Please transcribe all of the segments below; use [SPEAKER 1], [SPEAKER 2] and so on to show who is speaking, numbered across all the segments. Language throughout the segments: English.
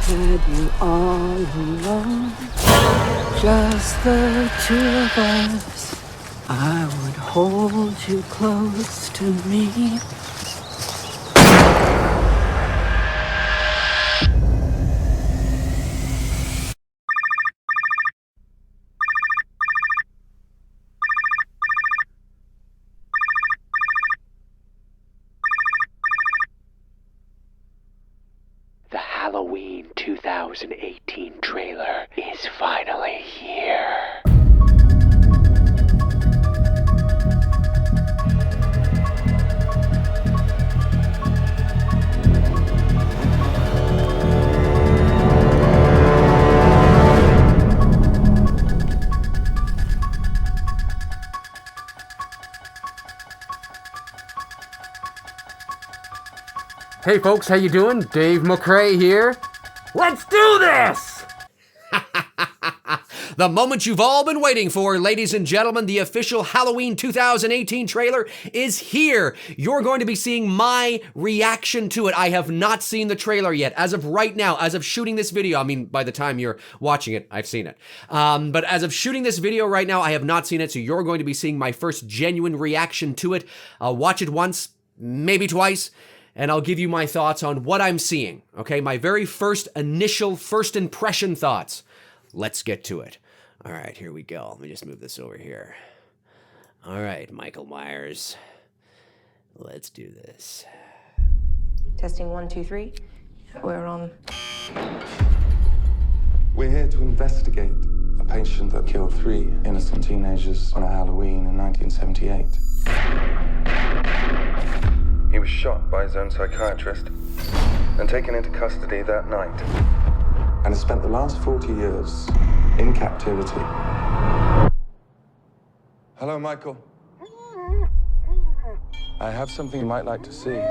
[SPEAKER 1] had you all alone, just the two of us. I would hold you close to me.
[SPEAKER 2] The Halloween 2018 trailer is finally here.
[SPEAKER 3] Hey folks, how you doing? Dave McRae here. Let's do this!
[SPEAKER 4] The moment you've all been waiting for, ladies and gentlemen, the official Halloween 2018 trailer is here. You're going to be seeing my reaction to it. I have not seen the trailer yet. As of right now, as of shooting this video, I mean, by the time you're watching it, I've seen it. But as of shooting this video right now, I have not seen it, so you're going to be seeing my first genuine reaction to it. I'll watch it once, maybe twice, and I'll give you my thoughts on what I'm seeing, okay? My very first impression thoughts. Let's get to it. All right, here we go. Let me just move this over here. All right, Michael Myers. Let's do this.
[SPEAKER 5] Testing 1, 2, 3. We're on.
[SPEAKER 6] We're here to investigate a patient that killed 3 innocent teenagers on a Halloween in 1978. He was shot by his own psychiatrist and taken into custody that night, and has spent the last 40 years in captivity. Hello, Michael. I have something you might like to see.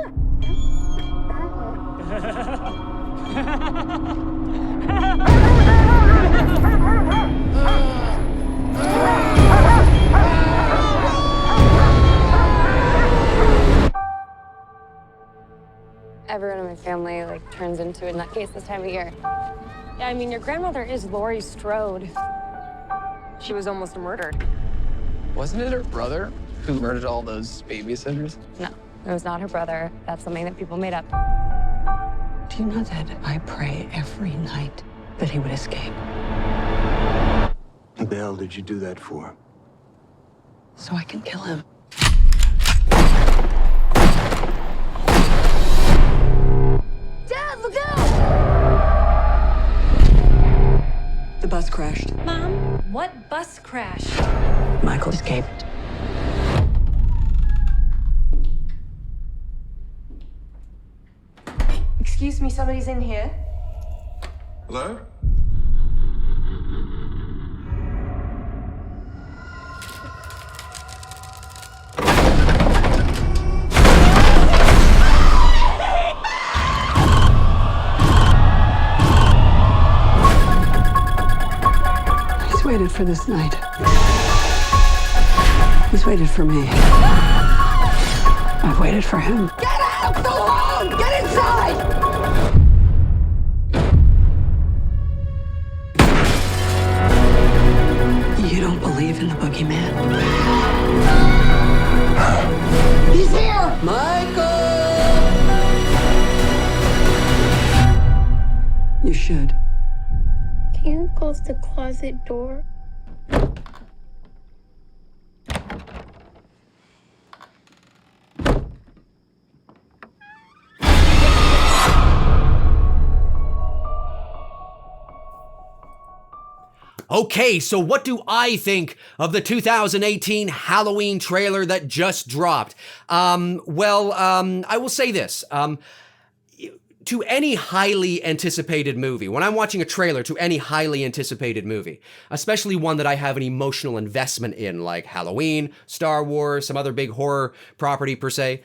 [SPEAKER 7] Everyone in my family, turns into a nutcase this time of year. Yeah, I mean, your grandmother is Laurie Strode. She was almost murdered.
[SPEAKER 8] Wasn't it her brother who murdered all those babysitters?
[SPEAKER 7] No, it was not her brother. That's something that people made up.
[SPEAKER 1] Do you know that I pray every night that he would escape?
[SPEAKER 9] What the hell did you do that for?
[SPEAKER 1] So I can kill him.
[SPEAKER 7] Dad, look out!
[SPEAKER 1] The bus crashed.
[SPEAKER 7] Mom, what bus crash?
[SPEAKER 1] Michael escaped.
[SPEAKER 5] Excuse me, somebody's in here.
[SPEAKER 6] Hello?
[SPEAKER 1] He's waited for this night. He's waited for me. I've waited for him. Get out! Go home! Get inside! You don't believe in the boogeyman? He's here! Michael! You should.
[SPEAKER 7] Can you close the closet door?
[SPEAKER 4] Okay, so what do I think of the 2018 Halloween trailer that just dropped? I will say this. To any highly anticipated movie, when I'm watching a trailer to any highly anticipated movie, especially one that I have an emotional investment in, like Halloween, Star Wars, some other big horror property per se,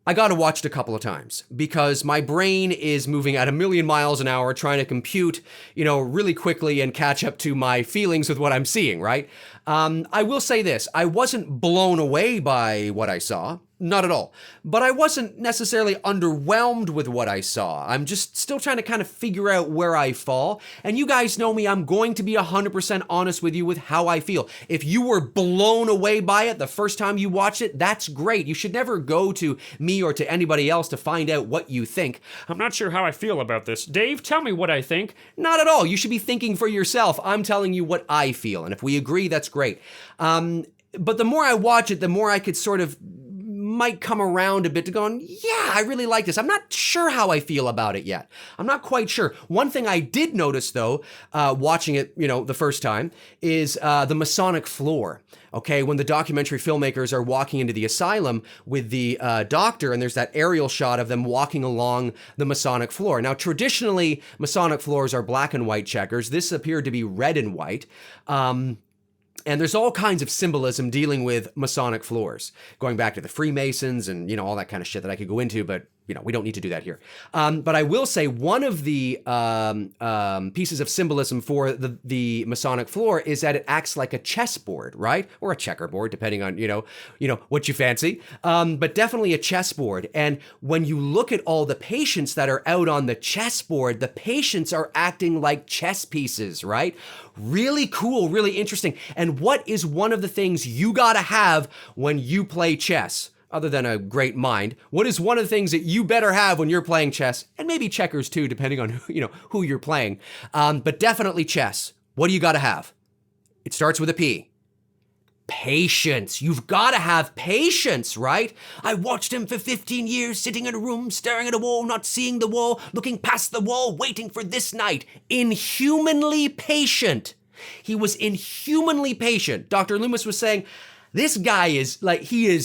[SPEAKER 4] I gotta watch it a couple of times because my brain is moving at 1,000,000 miles an hour trying to compute, really quickly and catch up to my feelings with what I'm seeing, right? I will say this, I wasn't blown away by what I saw. Not at all. But I wasn't necessarily underwhelmed with what I saw. I'm just still trying to kind of figure out where I fall. And you guys know me, I'm going to be 100% honest with you with how I feel. If you were blown away by it the first time you watched it, that's great. You should never go to me or to anybody else to find out what you think.
[SPEAKER 10] I'm not sure how I feel about this. Dave, tell me what I think.
[SPEAKER 4] Not at all. You should be thinking for yourself. I'm telling you what I feel. And if we agree, that's great. But the more I watch it, the more I could sort of might come around a bit to going, yeah, I really like this. I'm not sure how I feel about it yet. I'm not quite sure. One thing I did notice, though, watching it, the first time, is the Masonic floor. Okay, when the documentary filmmakers are walking into the asylum with the doctor, and there's that aerial shot of them walking along the Masonic floor. Now, traditionally, Masonic floors are black and white checkers. This appeared to be red and white. And there's all kinds of symbolism dealing with Masonic floors, going back to the Freemasons and, all that kind of shit that I could go into, but, we don't need to do that here. But I will say one of the pieces of symbolism for the Masonic floor is that it acts like a chessboard, right? Or a checkerboard, depending on, what you fancy. But definitely a chessboard. And when you look at all the patients that are out on the chessboard, the patients are acting like chess pieces, right? Really cool, really interesting. And what is one of the things you gotta have when you play chess? Other than a great mind, what is one of the things that you better have when you're playing chess, and maybe checkers too, depending on who you're playing, but definitely chess. What do you got to have? It starts with a P. Patience. You've got to have patience, right? I watched him for 15 years, sitting in a room, staring at a wall, not seeing the wall, looking past the wall, waiting for this night. Inhumanly patient. He was inhumanly patient. Dr. Loomis was saying, this guy is like, he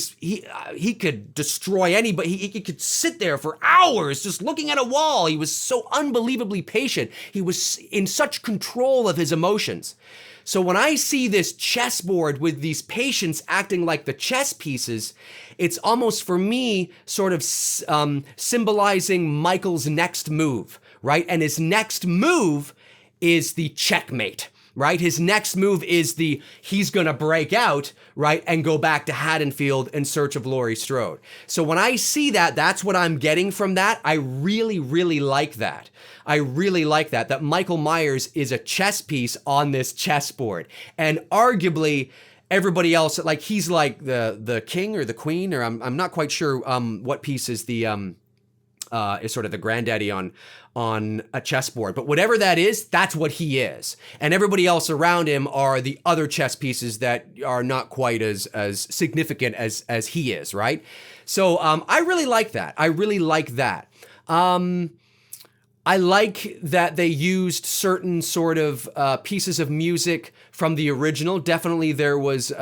[SPEAKER 4] could destroy anybody. He could sit there for hours just looking at a wall. He was so unbelievably patient. He was in such control of his emotions. So when I see this chessboard with these patients acting like the chess pieces, it's almost for me sort of symbolizing Michael's next move, right? And his next move is the checkmate. Right? His next move is he's gonna break out, right? And go back to Haddonfield in search of Laurie Strode. So when I see that, that's what I'm getting from that. I really, really like that. I really like that Michael Myers is a chess piece on this chessboard. And arguably, everybody else, like he's like the king or the queen, or I'm not quite sure what piece is is sort of the granddaddy on a chessboard. But whatever that is, that's what he is. And everybody else around him are the other chess pieces that are not quite as significant as he is, right? So I really like that. I really like that. I like that they used certain sort of pieces of music from the original. Definitely there was, we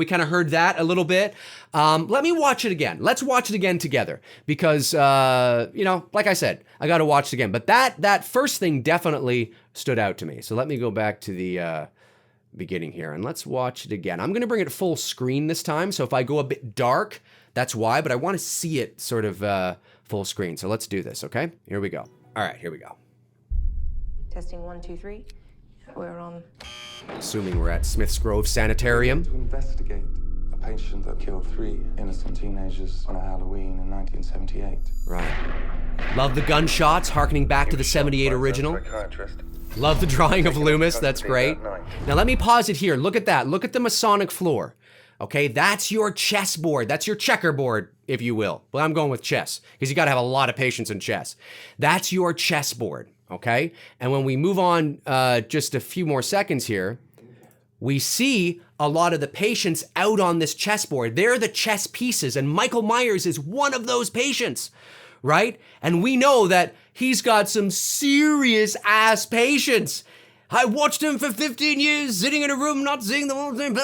[SPEAKER 4] kind of heard that a little bit. Let me watch it again. Let's watch it again together because, like I said, I got to watch it again. But that first thing definitely stood out to me. So let me go back to the beginning here and let's watch it again. I'm going to bring it full screen this time. So if I go a bit dark, that's why, but I want to see it sort of full screen. So let's do this, okay? Here we go. All right, here we go.
[SPEAKER 5] Testing 1, 2, 3. We're on.
[SPEAKER 4] Assuming we're at Smith's Grove Sanitarium.
[SPEAKER 6] To investigate a patient that killed 3 innocent teenagers on a Halloween in 1978.
[SPEAKER 4] Right. Love the gunshots, harkening back to the 78 original. Love the drawing of Loomis, that's great. Now let me pause it here. Look at that. Look at the Masonic floor. Okay, that's your chessboard. That's your checkerboard, if you will. Well, I'm going with chess, because you got to have a lot of patience in chess. That's your chessboard, okay? And when we move on just a few more seconds here, we see a lot of the patients out on this chessboard. They're the chess pieces, and Michael Myers is one of those patients, right? And we know that he's got some serious ass patience. I watched him for 15 years, sitting in a room, not seeing the whole thing,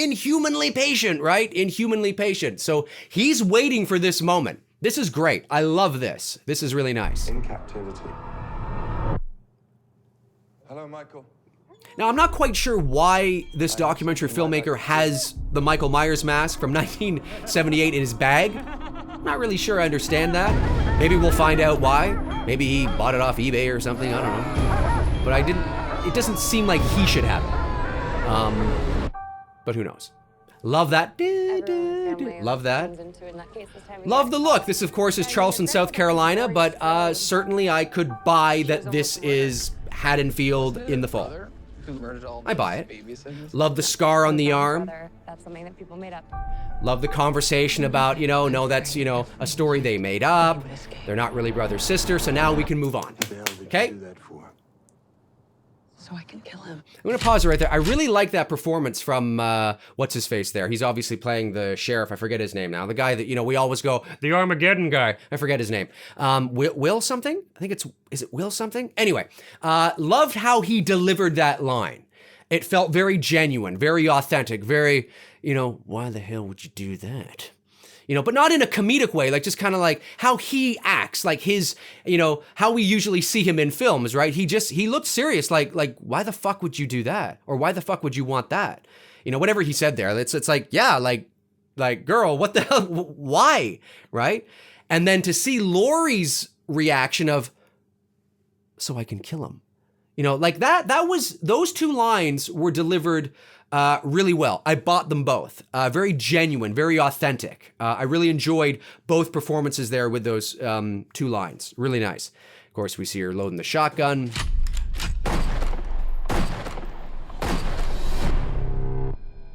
[SPEAKER 4] inhumanly patient, right? Inhumanly patient. So he's waiting for this moment. This is great. I love this. This is really nice.
[SPEAKER 6] In captivity. Hello, Michael.
[SPEAKER 4] Now, I'm not quite sure why this documentary filmmaker has the Michael Myers mask from 1978 in his bag. I'm not really sure I understand that. Maybe we'll find out why. Maybe he bought it off eBay or something, I don't know. But it doesn't seem like he should have it. But who knows? Love that. Love that. Love the look. This, of course, is Charleston, South Carolina, but certainly I could buy that this is Haddonfield in the fall. I buy it. Love the scar on the arm.
[SPEAKER 7] That's something that people made up.
[SPEAKER 4] Love the conversation about, no, that's, a story they made up. They're not really brother sister, so now we can move on. Okay?
[SPEAKER 1] So I can kill him.
[SPEAKER 4] I'm gonna pause it right there. I really like that performance from what's his face there. He's obviously playing the sheriff. I forget his name now. The guy that we always go, the Armageddon guy. I forget his name. Will something? I think is it Will something? Anyway, loved how he delivered that line. It felt very genuine, very authentic, very why the hell would you do that? But not in a comedic way, like just kind of like how he acts, like his, how we usually see him in films, right? He looked serious, like why the fuck would you do that? Or why the fuck would you want that? Whatever he said there, it's like, yeah, like girl, what the hell, why, right? And then to see Laurie's reaction of, so I can kill him. Like those two lines were delivered really well. I bought them both. Very genuine, very authentic. I really enjoyed both performances there with those two lines. Really nice. Of course, we see her loading the shotgun.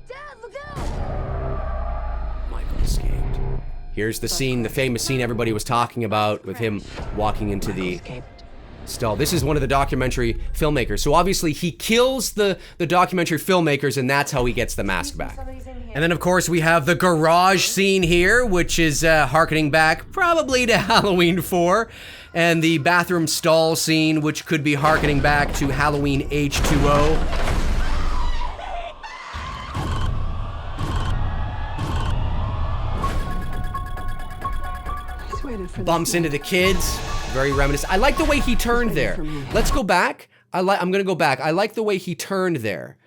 [SPEAKER 7] Dad, look out!
[SPEAKER 4] Michael escaped. Here's the scene, the famous scene everybody was talking about with him walking into the stall. This is one of the documentary filmmakers. So obviously he kills the documentary filmmakers, and that's how he gets the mask back. And then of course we have the garage scene here, which is harkening back probably to Halloween 4, and the bathroom stall scene, which could be harkening back to Halloween H2O. Bumps into the kids. Very reminiscent. I like the way he turned there. Let's go back. I'm gonna go back. I like the way he turned there.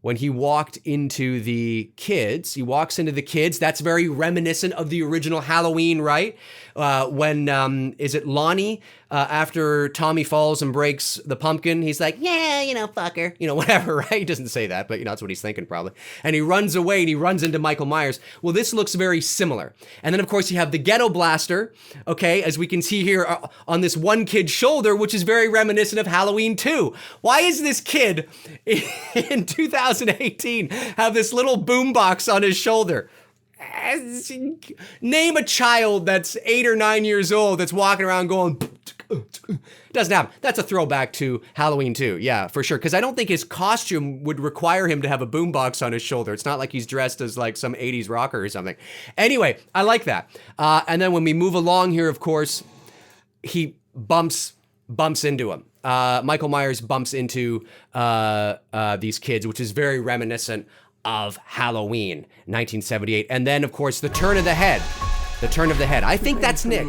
[SPEAKER 4] When he walked into the kids, that's very reminiscent of the original Halloween, right? When, is it Lonnie, after Tommy falls and breaks the pumpkin, he's like, yeah, fucker, whatever, right? He doesn't say that, but that's what he's thinking probably. And he runs away and he runs into Michael Myers. Well, this looks very similar. And then of course you have the ghetto blaster, okay, as we can see here on this one kid's shoulder, which is very reminiscent of Halloween 2. Why is this kid in 2018 have this little boombox on his shoulder? Name a child that's 8 or 9 years old that's walking around going, doesn't happen. That's a throwback to Halloween 2, yeah, for sure. Because I don't think his costume would require him to have a boombox on his shoulder. It's not like he's dressed as like some 80s rocker or something. Anyway, I like that. And then when we move along here, of course, he bumps into him. Michael Myers bumps into these kids, which is very reminiscent of Halloween 1978. And then of course the turn of the head. I think that's Nick.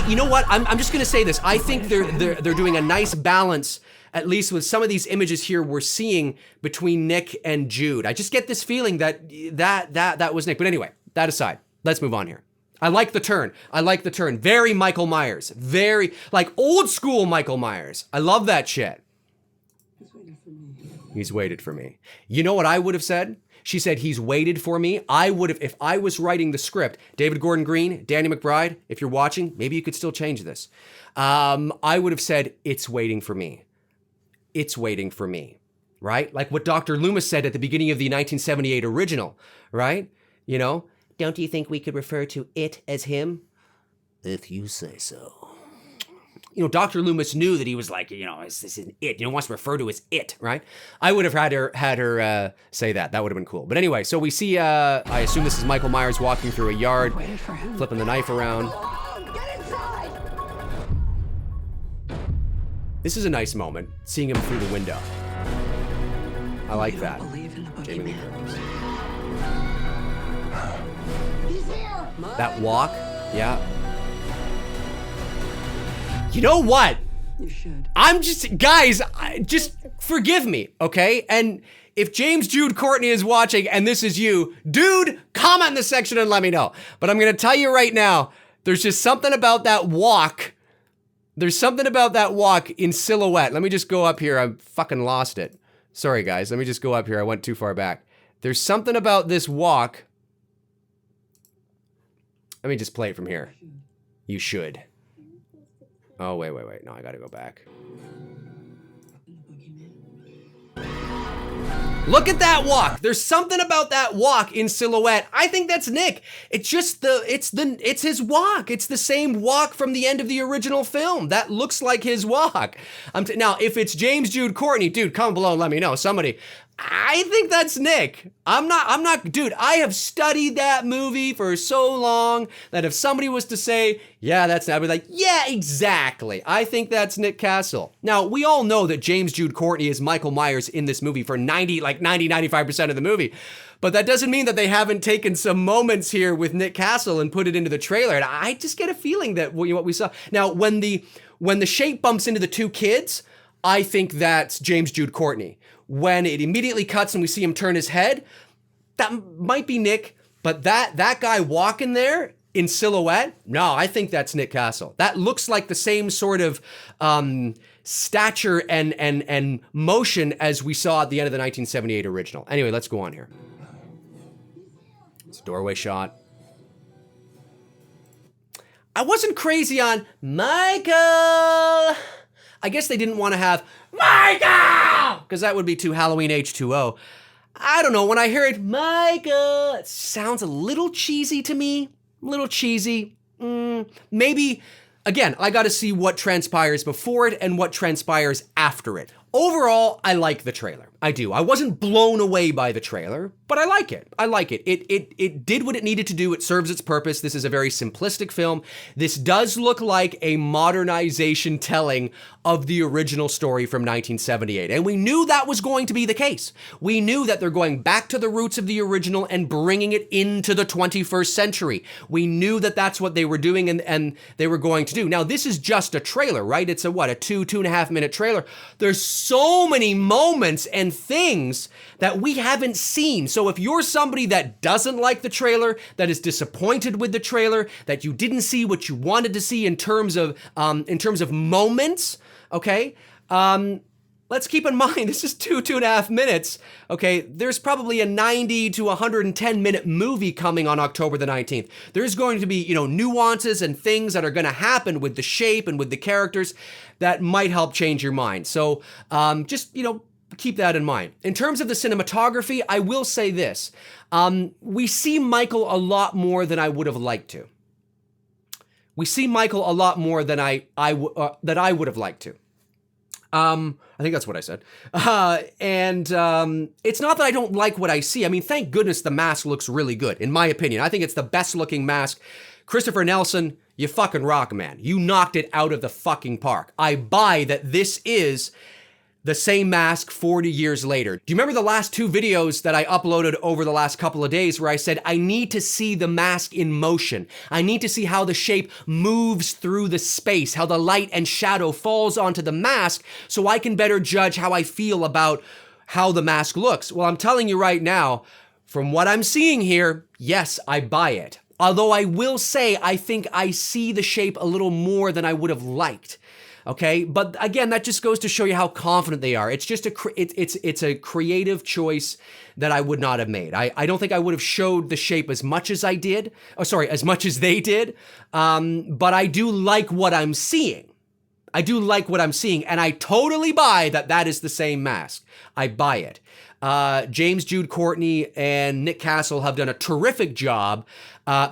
[SPEAKER 4] You know what? I'm just gonna say this. I think they're doing a nice balance, at least with some of these images here we're seeing between Nick and Jude. I just get this feeling that was Nick. But anyway, that aside, let's move on here. I like the turn. Very Michael Myers. Very like old school Michael Myers. I love that shit. He's waited for me. You know what I would have said? She said, he's waited for me. I would have, if I was writing the script, David Gordon Green, Danny McBride, if you're watching, maybe you could still change this. I would have said, it's waiting for me. It's waiting for me, right? Like what Dr. Loomis said at the beginning of the 1978 original, right? Don't you think we could refer to it as him? If you say so. Dr. Loomis knew that he was like, this is it. Wants to refer to as it, right? I would have had her say that. That would have been cool. But anyway, so we see, I assume this is Michael Myers walking through a yard, flipping the knife around.
[SPEAKER 7] Get inside!
[SPEAKER 4] This is a nice moment, seeing him through the window. I like that. Jamie Lee Curtis. That walk, yeah. You know what?
[SPEAKER 1] You should.
[SPEAKER 4] Guys, just forgive me, okay? And if James Jude Courtney is watching and this is you, dude, comment in the section and let me know. But I'm gonna tell you right now, there's just something about that walk. There's something about that walk in silhouette. Let me just go up here. I fucking lost it. Sorry, guys. Let me just go up here. I went too far back. There's something about this walk. Let me just play it from here. You should. Oh, wait. No, I gotta go back. Look at that walk. There's something about that walk in silhouette. I think that's Nick. It's just it's his walk. It's the same walk from the end of the original film. That looks like his walk. Now, if it's James Jude Courtney, dude, comment below and let me know. Somebody. I think that's Nick. I'm not, dude, I have studied that movie for so long that if somebody was to say, yeah, that's Nick, I'd be like, yeah, exactly. I think that's Nick Castle. Now, we all know that James Jude Courtney is Michael Myers in this movie for 95% of the movie. But that doesn't mean that they haven't taken some moments here with Nick Castle and put it into the trailer. And I just get a feeling that what we saw. Now, when the shape bumps into the two kids, I think that's James Jude Courtney. When it immediately cuts and we see him turn his head, that might be Nick, but that guy walking there in silhouette, no, I think that's Nick Castle. That looks like the same sort of stature and motion as we saw at the end of the 1978 original. Anyway, let's go on here. It's a doorway shot. I wasn't crazy on Michael. I guess they didn't want to have Michael, because that would be too Halloween H2O. I don't know, when I hear it, Michael, it sounds a little cheesy to me. A little cheesy. Maybe, again, I gotta see what transpires before it and what transpires after it. Overall, I like the trailer. I do. I wasn't blown away by the trailer, but I like it. I like it. It did what it needed to do. It serves its purpose. This is a very simplistic film. This does look like a modernization telling of the original story from 1978. And we knew that was going to be the case. We knew that they're going back to the roots of the original and bringing it into the 21st century. We knew that that's what they were doing and they were going to do. Now, this is just a trailer, right? It's a 2.5 minute trailer. There's so many moments and things that we haven't seen. So if you're somebody that doesn't like the trailer, that is disappointed with the trailer, that you didn't see what you wanted to see in terms of moments, okay? Let's keep in mind, this is 2.5 minutes, okay? There's probably a 90 to 110 minute movie coming on October the 19th. There's going to be, nuances and things that are gonna happen with the shape and with the characters that might help change your mind. So just, keep that in mind. In terms of the cinematography, I will say this. We see Michael a lot more than I would have liked to. We see Michael a lot more than I would have liked to. I think that's what I said. It's not that I don't like what I see. I mean, thank goodness the mask looks really good, in my opinion. I think it's the best looking mask. Christopher Nelson, you fucking rock, man. You knocked it out of the fucking park. I buy that this is the same mask 40 years later. Do you remember the last two videos that I uploaded over the last couple of days where I said, I need to see the mask in motion. I need to see how the shape moves through the space, how the light and shadow falls onto the mask so I can better judge how I feel about how the mask looks. Well, I'm telling you right now, from what I'm seeing here, yes, I buy it. Although I will say, I think I see the shape a little more than I would have liked. Okay, but again, that just goes to show you how confident they are. It's just it's a creative choice that I would not have made. I don't think I would have showed the shape as much as I did. Oh, sorry, as much as they did. But I do like what I'm seeing. I do like what I'm seeing, and I totally buy that that is the same mask. I buy it. James Jude Courtney and Nick Castle have done a terrific job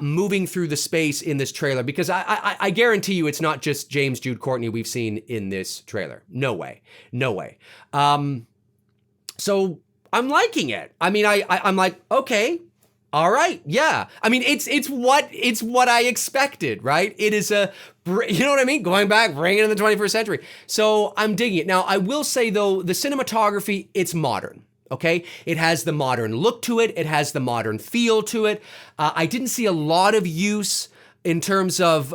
[SPEAKER 4] moving through the space in this trailer, because I guarantee you it's not just James Jude Courtney we've seen in this trailer. No way. No way. So I'm liking it. I mean, I'm like, okay, all right, yeah. I mean, it's what I expected, right? It is you know what I mean? Going back, bringing it in the 21st century. So I'm digging it. Now, I will say though, the cinematography, it's modern. Okay, it has the modern look to it. It has the modern feel to it. I didn't see a lot of use in terms of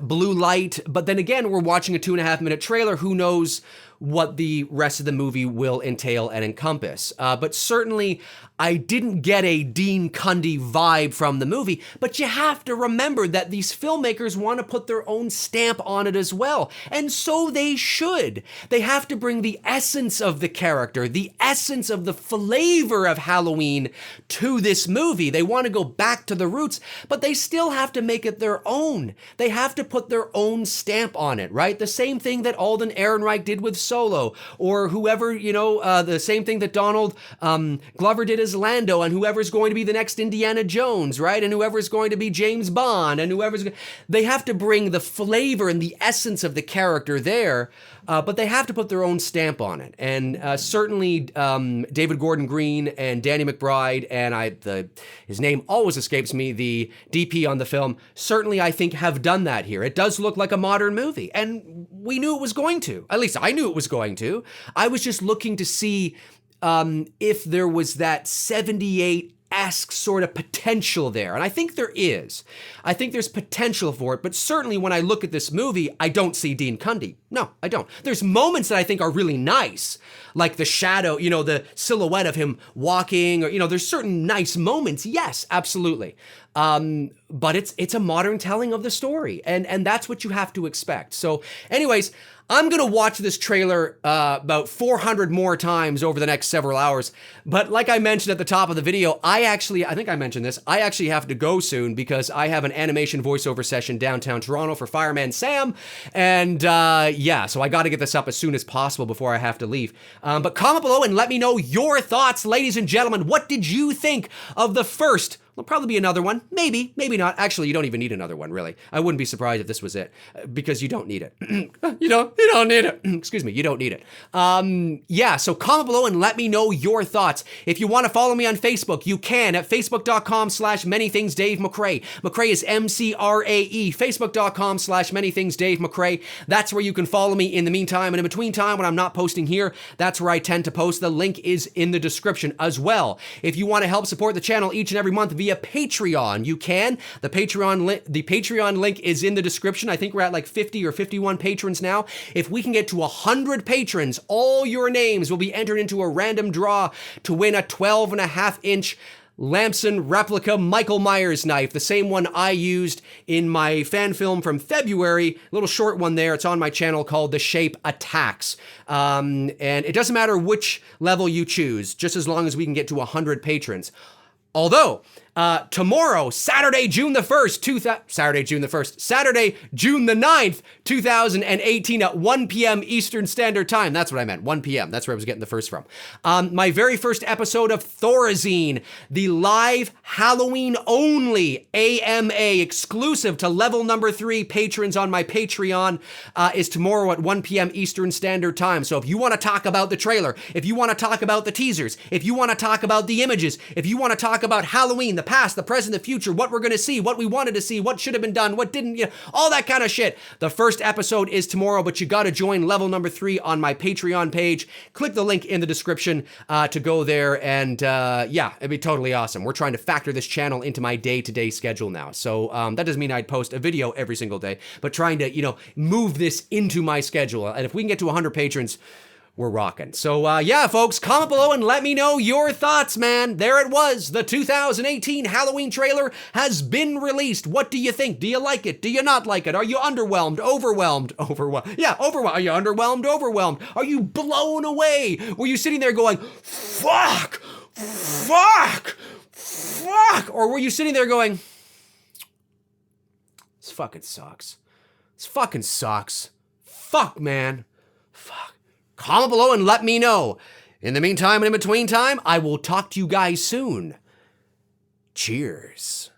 [SPEAKER 4] blue light, but then again, we're watching a 2.5 minute trailer. Who knows what the rest of the movie will entail and encompass. But certainly, I didn't get a Dean Cundy vibe from the movie, but you have to remember that these filmmakers want to put their own stamp on it as well, and so they should. They have to bring the essence of the character, the essence of the flavor of Halloween to this movie. They want to go back to the roots, but they still have to make it their own. They have to put their own stamp on it, right? The same thing that Alden Ehrenreich did with Solo, or whoever, the same thing that Donald Glover did as Lando, and whoever's going to be the next Indiana Jones, right? And whoever's going to be James Bond, and they have to bring the flavor and the essence of the character there, but they have to put their own stamp on it. And certainly David Gordon Green and Danny McBride, and his name always escapes me, the DP on the film, certainly I think have done that here. It does look like a modern movie, and we knew it was going to. At least I knew it was going to. I was just looking to see if there was that 78-esque sort of potential there. And I think there is. I think there's potential for it, but certainly when I look at this movie, I don't see Dean Cundy. No, I don't. There's moments that I think are really nice, like the shadow, the silhouette of him walking, or, there's certain nice moments. Yes, absolutely. But it's a modern telling of the story, and that's what you have to expect. So anyways, I'm going to watch this trailer about 400 more times over the next several hours. But like I mentioned at the top of the video, I think I mentioned this, I actually have to go soon because I have an animation voiceover session downtown Toronto for Fireman Sam. And so I got to get this up as soon as possible before I have to leave. But comment below and let me know your thoughts, ladies and gentlemen. What did you think of the first? There'll probably be another one. Maybe, maybe not. Actually, you don't even need another one, really. I wouldn't be surprised if this was it, because you don't need it. You don't need it. Excuse me, you don't need it. So comment below and let me know your thoughts. If you want to follow me on Facebook, you can at facebook.com/manythingsdavemcrae. McRae is MCRAE. Facebook.com/manythingsdavemcrae. That's where you can follow me in the meantime. And in between time, when I'm not posting here, that's where I tend to post. The link is in the description as well. If you want to help support the channel each and every month via Patreon, you can. The Patreon link is in the description. I think we're at like 50 or 51 patrons now. If we can get to 100 patrons, all your names will be entered into a random draw to win a 12.5-inch Lamson replica Michael Myers knife, the same one I used in my fan film from February, little short one there. It's on my channel called The Shape Attacks. And it doesn't matter which level you choose, just as long as we can get to 100 patrons. Although, tomorrow, Saturday, June the 9th, 2018 at 1 p.m. Eastern Standard Time. That's what I meant, 1 p.m. That's where I was getting the first from. My very first episode of Thorazine, the live Halloween-only AMA exclusive to level number 3 patrons on my Patreon, is tomorrow at 1 p.m. Eastern Standard Time. So if you want to talk about the trailer, if you want to talk about the teasers, if you want to talk about the images, if you want to talk about Halloween, the past, the present, the future, what we're going to see, what we wanted to see, what should have been done, what didn't, all that kind of shit. The first episode is tomorrow, but you got to join level number 3 on my Patreon page. Click the link in the description to go there, and it'd be totally awesome. We're trying to factor this channel into my day-to-day schedule now. So that doesn't mean I'd post a video every single day, but trying to, move this into my schedule. And if we can get to 100 patrons, we're rocking. So, folks, comment below and let me know your thoughts, man. There it was. The 2018 Halloween trailer has been released. What do you think? Do you like it? Do you not like it? Are you underwhelmed? Overwhelmed? Yeah, overwhelmed. Are you underwhelmed? Overwhelmed? Are you blown away? Were you sitting there going, fuck, fuck, fuck? Or were you sitting there going, this fucking sucks. This fucking sucks. Fuck, man. Fuck. Comment below and let me know. In the meantime and in between time, I will talk to you guys soon. Cheers.